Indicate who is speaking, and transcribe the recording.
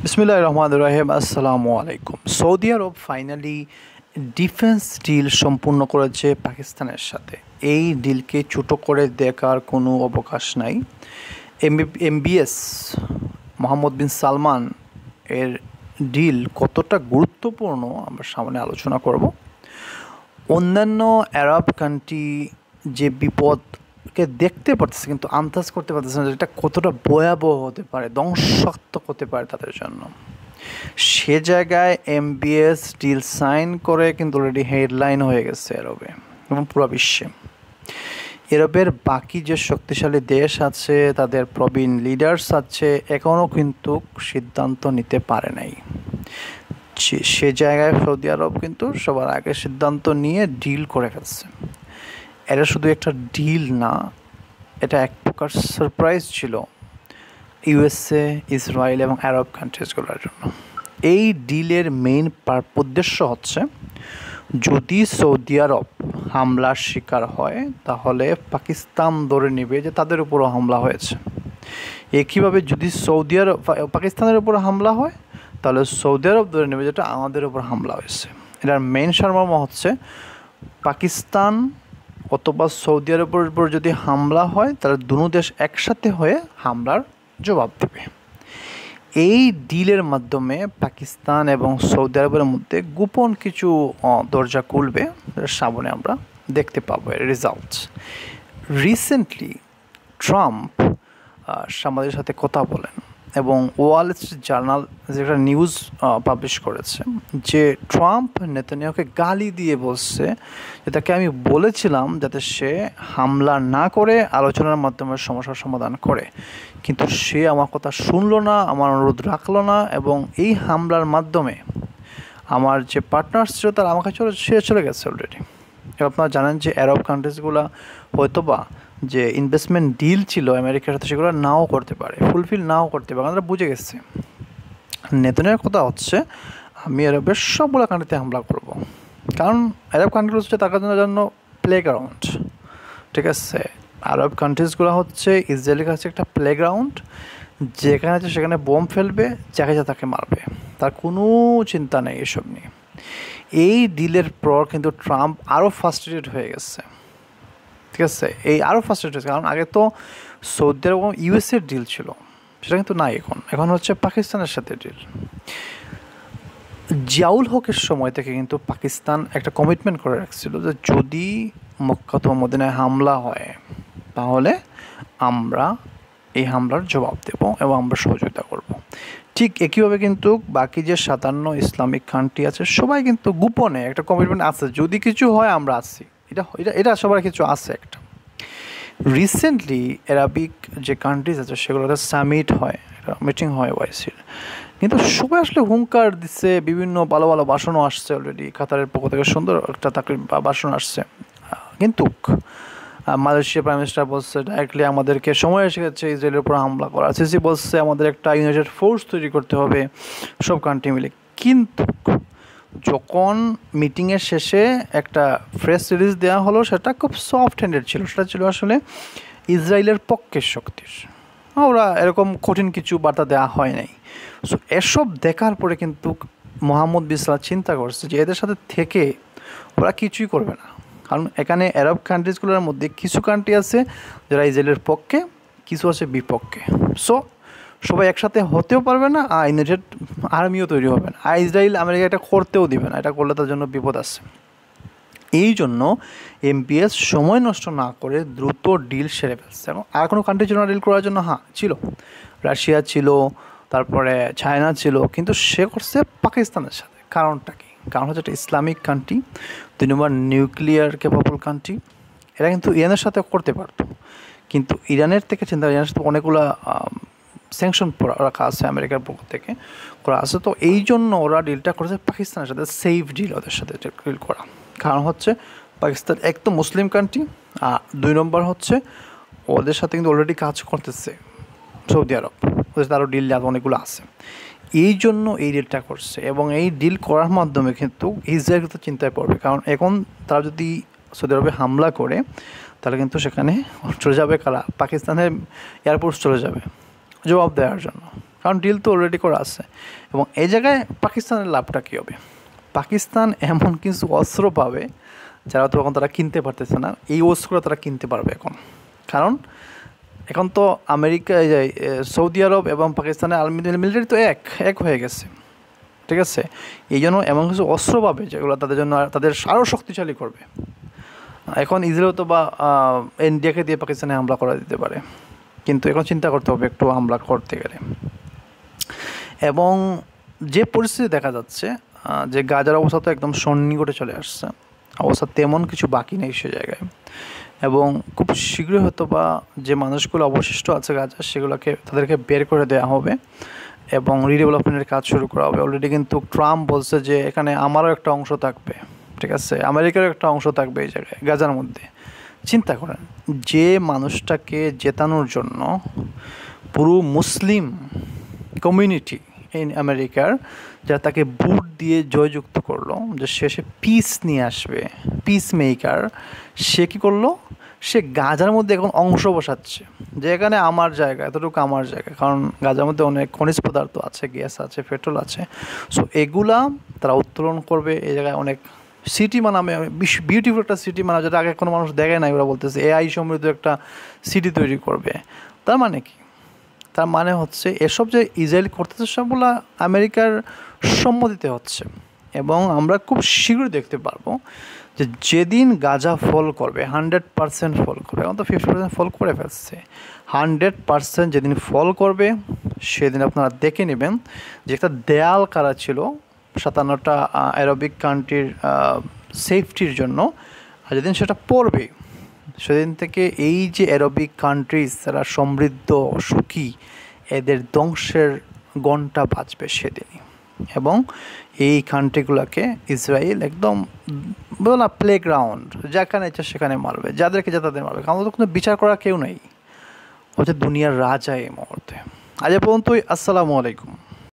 Speaker 1: বিসমিল্লাহির রহমানির রহিম। আসসালামু আলাইকুম। সৌদি আরব ফাইনালি ডিফেন্স ডিল সম্পূর্ণ করেছে পাকিস্তানের সাথে। এই ডিলকে ছোটো করে দেখার কোনো অবকাশ নাই। এমবিএস মোহাম্মদ বিন সালমান এর ডিল কতটা গুরুত্বপূর্ণ আমরা সামনে আলোচনা করব। অন্যান্য আরব কান্ট্রি যে বিপদকে দেখতে পারতেছে কিন্তু আন্দাজ করতে পারতেছে না যে এটা কতটা ভয়াবহ হতে পারে, ধ্বংসাত্মক হতে পারে তাদের জন্য। সে জায়গায় এমবিএস ডিল সাইন করে কিন্তু অলরেডি হেডলাইন হয়ে গেছে আরবে এবং পুরো বিশ্বে। ইউরোপের বাকি যে শক্তিশালী দেশ আছে, তাদের প্রবীণ লিডার্স আছে, এখনও কিন্তু সিদ্ধান্ত নিতে পারে নাই। সে জায়গায় সৌদি আরব কিন্তু সবার আগে সিদ্ধান্ত নিয়ে ডিল করে ফেলছে। এটা শুধু একটা ডিল না, এটা এক প্রকার সারপ্রাইজ ছিল ইউএসএ, ইসরায়েল এবং আরব কান্ট্রিজগুলোর জন্য। এই ডিলের মেইন উদ্দেশ্য হচ্ছে, যদি সৌদি আরব হামলার শিকার হয় তাহলে পাকিস্তান ধরে নেবে যে তাদের উপরও হামলা হয়েছে। একইভাবে যদি সৌদি আরব পাকিস্তানের উপর হামলা হয় তাহলে সৌদি আরব ধরে নেবে যেটা আমাদের উপর হামলা হয়েছে। এটার মেইন সারমর্ম হচ্ছে, পাকিস্তান অথবা সৌদি আরবের উপর যদি হামলা হয় তাহলে দুনো দেশ একসাথে হয়ে হামলার জবাব দেবে। এই ডিলের মাধ্যমে পাকিস্তান এবং সৌদি আরবের মধ্যে গোপন কিছু দরজা খুলবে, সামনে আমরা দেখতে পাবো এর রেজাল্ট। রিসেন্টলি ট্রাম্প সাংবাদিকের সাথে কথা বলেন এবং ওয়াল স্ট্রিট জার্নাল যেটা নিউজ পাবলিশ করেছে যে ট্রাম্প নেতানিয়াহুকে গালি দিয়ে বলছে যে তাকে আমি বলেছিলাম যাতে সে হামলা না করে আলোচনার মাধ্যমে সমস্যার সমাধান করে, কিন্তু সে আমার কথা শুনলো না, আমার অনুরোধ রাখলো না এবং এই হামলার মাধ্যমে আমার যে পার্টনার্স ছিল তারা আমাকে চলে গেছে অলরেডি। আপনারা জানেন যে আরব কান্ট্রিজগুলো হয়তোবা যে ইনভেস্টমেন্ট ডিল ছিল আমেরিকার সাথে সেগুলো নাও করতে পারে, ফুলফিল নাও করতে পারে, তারা বুঝে গেছে। নেতানিয়াহুর কথা হচ্ছে, আমি আরবের সবগুলো কান্ট্রিতে হামলা করব, কারণ আরব কান্ট্রিগুলো হচ্ছে তার জন্য প্লেগ্রাউন্ড। ঠিক আছে, আরব কান্ট্রিজগুলো হচ্ছে ইসরায়েলের কাছে একটা প্লেগ্রাউন্ড, যেখানে আছে সেখানে বোম ফেলবে, যাকে যা তাকে মারবে, তার কোনো চিন্তা নেই এসব নিয়ে। এই ডিলের পর কিন্তু ট্রাম্প আরও ফার্স্ট্রেটেড হয়ে গেছে। ঠিক আছে, এই আরও ফার্স্ট্রেটেড হয়েছে, কারণ আগে তো সৌদি আরব এবং ইউএসএর ডিল ছিল, সেটা কিন্তু নাই এখন হচ্ছে পাকিস্তানের সাথে ডিল। জিয়াউল হকের সময় থেকে কিন্তু পাকিস্তান একটা কমিটমেন্ট করে রাখছিল যে যদি মক্কা অথবা মদিনায় হামলা হয় তাহলে আমরা এই হামলার জবাব দেব এবং আমরা সহযোগিতা করব। ঠিক একইভাবে কিন্তু বাকি যে 57 ইসলামিক কান্ট্রি আছে সবাই কিন্তু গোপনে একটা কমিটমেন্ট আছে, যদি কিছু হয় আমরা আছি, এটা এটা এটা সবার কিছু আছে একটা। রিসেন্টলি অ্যারাবিক যে কান্ট্রিজ আছে সেগুলোতে সামিট হয়, মিটিং হয় ওয়াইসির, কিন্তু সবাই আসলে হুঙ্কার দিচ্ছে, বিভিন্ন ভালো ভালো ভাষণও আসছে অলরেডি। কাতারের পক্ষ থেকে সুন্দর একটা তাকরির ভাষণ আসছে, কিন্তু মালয়েশিয়া প্রাইম মিনিস্টার বলছে ডাইরেক্টলি আমাদেরকে সময় এসে গেছে ইসরায়েলের উপর হামলা করা। সিসি বলছে আমাদের একটা ইউনাইটেড ফোর্স তৈরি করতে হবে সব কান্ট্রি মিলে। কিন্তু যখন মিটিংয়ের শেষে একটা প্রেস রিলিজ দেওয়া হলো, সেটা খুব সফট হ্যান্ডেড ছিল, সেটা ছিল আসলে ইসরায়েলের পক্ষের শক্তির, ওরা এরকম কঠিন কিছু বার্তা দেওয়া হয় নাই। সো এসব দেখার পরে কিন্তু মোহাম্মদ বিন সালমান চিন্তা করছে যে এদের সাথে থেকে ওরা কিছুই করবে না, কারণ এখানে আরব কান্ট্রিজগুলোর মধ্যে কিছু কান্ট্রি আছে যারা ইসরায়েলের পক্ষে, কিছু আছে বিপক্ষে। সো সবাই একসাথে হতেও পারবে না, আর ইউনাইটেড আর্মিও তৈরি হবে না, আর ইসরায়েল আমেরিকা এটা করতেও দিবে না, এটা করলে তার জন্য বিপদ আছে। এই জন্য এমপিএস সময় নষ্ট না করে দ্রুত ডিল সেরে ফেলছে। এবং আর কোনো কান্ট্রির জন্য ডিল করার জন্য ছিল, রাশিয়া ছিল, তারপরে চায়না ছিল, কিন্তু সে করছে পাকিস্তানের সাথে। কারণটা কি? কারণ হচ্ছে একটা ইসলামিক কান্ট্রি, 2 নম্বর নিউক্লিয়ার ক্যাপাবল কান্ট্রি। এরা কিন্তু ইরানের সাথে করতে পারতো, কিন্তু ইরানের থেকে ইরানের সাথে অনেকগুলো স্যাংশন রাখা আছে আমেরিকার পক্ষ থেকে করা আছে। তো এই জন্য ওরা ডিলটা করেছে পাকিস্তানের সাথে, সেফ ডিল ওদের সাথে ডিল করা। কারণ হচ্ছে পাকিস্তান এক তো মুসলিম কান্ট্রি, আর 2 নম্বর হচ্ছে ওদের সাথে কিন্তু অলরেডি কাজ করতেছে সৌদি আরব, ওদের সাথে আরও ডিল অনেকগুলো আছে। এই জন্য এই ডিলটা করছে, এবং এই ডিল করার মাধ্যমে কিন্তু ইসরায়েল কিন্তু চিন্তায় পড়বে, কারণ এখন তারা যদি সৌদি আরবে হামলা করে তাহলে কিন্তু সেখানে চলে যাবে কারা? পাকিস্তানের এয়ারফোর্স চলে যাবে জবাব দেওয়ার জন্য। কারণ ডিল তো অলরেডি করা আছে। এবং এই জায়গায় পাকিস্তানের লাভটা কী হবে? পাকিস্তান এমন কিছু অস্ত্র পাবে যারা তো এখন তারা কিনতে পারতেছে না, এই অস্ত্রগুলো তারা কিনতে পারবে এখন। কারণ এখন তো আমেরিকা, সৌদি আরব এবং পাকিস্তানের মিলিটারি তো এক হয়ে গেছে, ঠিক আছে? এই জন্য এমন কিছু অস্ত্র পাবে যেগুলো তাদের জন্য তাদের আরও শক্তিশালী করবে। এখন ইসরায়েল তো বা ইন্ডিয়াকে দিয়ে পাকিস্তানে হামলা করা দিতে পারে, কিন্তু এখন চিন্তা করতে হবে একটু হামলা করতে গেলে। এবং যে পরিস্থিতি দেখা যাচ্ছে যে গাজার অবস্থা তো একদম সন্নিকটে চলে আসছে, অবস্থা তেমন কিছু বাকি নেই সে জায়গায়। এবং খুব শীঘ্রই হয়তো বা যে মানুষগুলো অবশিষ্ট আছে গাজা সেগুলোকে তাদেরকে বের করে দেওয়া হবে এবং রিডেভেলপমেন্টের কাজ শুরু করা হবে। অলরেডি কিন্তু ট্রাম্প বলছে যে এখানে আমারও একটা অংশ থাকবে, ঠিক আছে, আমেরিকারও একটা অংশ থাকবে এই জায়গায় গাজার মধ্যে। চিন্তা করেন, যে মানুষটাকে জেতানোর জন্য পুরো মুসলিম কমিউনিটি ইন আমেরিকার যারা তাকে ভোট দিয়ে জয়যুক্ত করলো যে শেষে পিস নিয়ে আসবে, পিস মেকার, সে কী করলো? সে গাজার মধ্যে এখন অংশ বসাচ্ছে যে এখানে আমার জায়গা, এতটুকু আমার জায়গা। কারণ গাজার মধ্যে অনেক খনিজ পদার্থ আছে, গ্যাস আছে, পেট্রোল আছে। সো এগুলা তারা উত্তোলন করবে। এই জায়গায় অনেক সিটি বানাবে, বিউটিফুল একটা সিটি বানাবে, যেটা আগে কোনো মানুষ দেখে নাই। ওরা বলতেছে এআই সমৃদ্ধ একটা সিটি তৈরি করবে। তার মানে কি? তার মানে হচ্ছে এসব যে ইসরায়েল করতেছে সবগুলো আমেরিকার সম্মতিতে হচ্ছে। এবং আমরা খুব শীঘ্রই দেখতে পারবো যে যেদিন গাজা ফল করবে, 100% ফল করবে, এখন তো 50% ফল করে ফেলছে, 100% যেদিন ফল করবে সেদিন আপনারা দেখে নেবেন যে একটা দেয়াল কারা ছিল 57টা আরবিক কান্ট্রির সেফটির জন্য, আর যেদিন সেটা পড়বে সেদিন থেকে এই যে আরবিক কান্ট্রিজ যারা সমৃদ্ধ সুখী, এদের ধ্বংসের ঘণ্টা বাজবে সেদিনই। এবং এই কান্ট্রিগুলোকে ইসরায়েল একদম বলো না প্লেগ্রাউন্ড, যেখানে ইচ্ছা সেখানে মারবে, যাদেরকে যা তাদের মারবে। কারণ তো কোনো বিচার করা কেউ নেই, হচ্ছে দুনিয়ার রাজা এই মুহূর্তে। আজ পর্যন্তই। আসসালামু আলাইকুম।